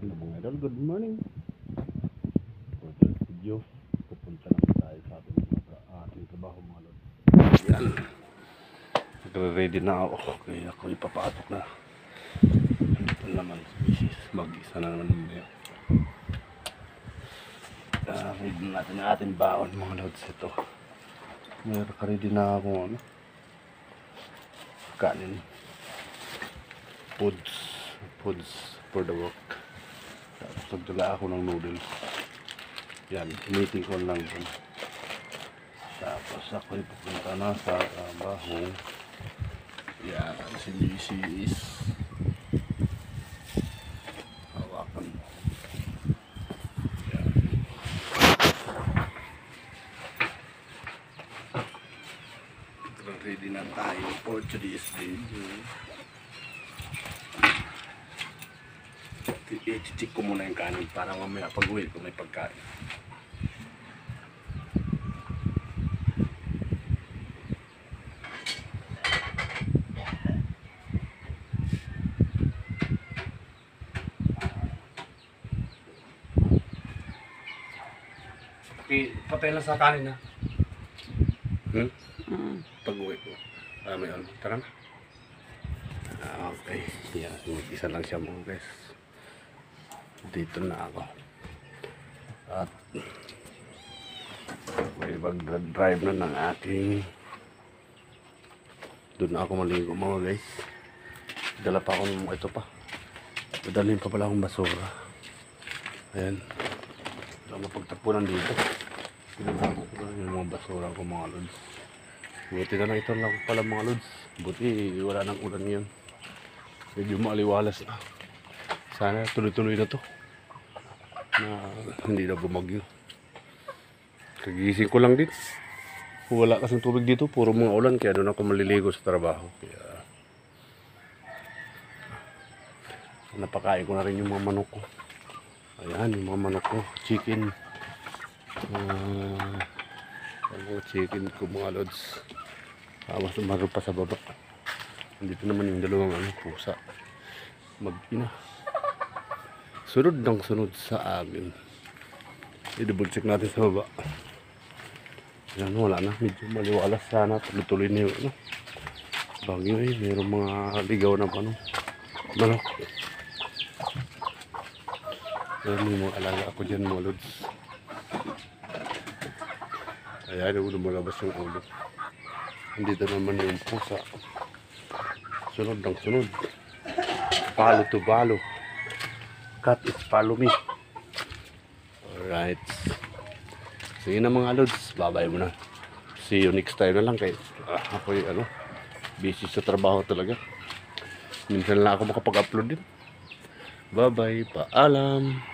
Hello mga idol, good morning. For this video, pupunta naman tayo sa ating trabaho mga lord. Yan, nagre-ready na ako. Kaya ako ipapasok na. Ito naman si Mrs. Mag-isa na naman mamaya. Ready natin ang ating baon mga lords. Ito, meron ka ready na ako kanin. Foods for the work. Tapos nagdala ako ng noodles. Yan, meeting ko lang dun. Tapos ako ipupunta na sa trabaho. Yan, si JC is hawakan mo. Yan. Ready na tayo for today's day. I-check ko muna yung kanin para mamaya pag-uwi ko may pagkain. Papel lang sa kanin na. Pag-uwi ko. May ano. Tara na. Okay. Yan. Isa lang siya mga guys. Dito na ako. At may mag-drive na ng aking doon na ako maligo mga guys. Dala pa ako ng ito pa. Dadalhin pa pala akong basura. Ayan. Wala mapagtapunan dito. Pinagbago ko na yung mga basura ko mga lods. Buti na lang ito lang pala mga lods. Buti wala nang ulan ngayon. Medyo maaliwalas na. Sana tuloy-tuloy na to. Na hindi na bumagyo. Kagising ko lang din. Wala kasing tubig dito. Puro mga ulan. Kaya doon ako maliligo sa trabaho. Kaya napakain ko na rin yung mga manok ko. Ayan yung mga manok ko. Chicken. Mga chicken ko mga lods. Mas umaroon pa sa baba. Dito naman yung dalawang pusa. Mag-ina. Sunod ng sunod sa amin. I-double check natin sa baba. Yan, wala na. Medyo maliwalas sana. Tuloy-tuloy na yung bagyo eh. Mayroong mga ligaw na manok. Ayan yung mga alaga ako dyan mga lods. Ayan yung lumalabas yung ulo. Dito naman yung pusa. Sunod ng sunod. Palo to palo. Cat is follow me. Alright. Sige na mga lods. Bye-bye muna. See you next time na lang. Kaya ako yung busy sa trabaho talaga. Minsan lang ako makapag-upload din. Bye-bye. Paalam.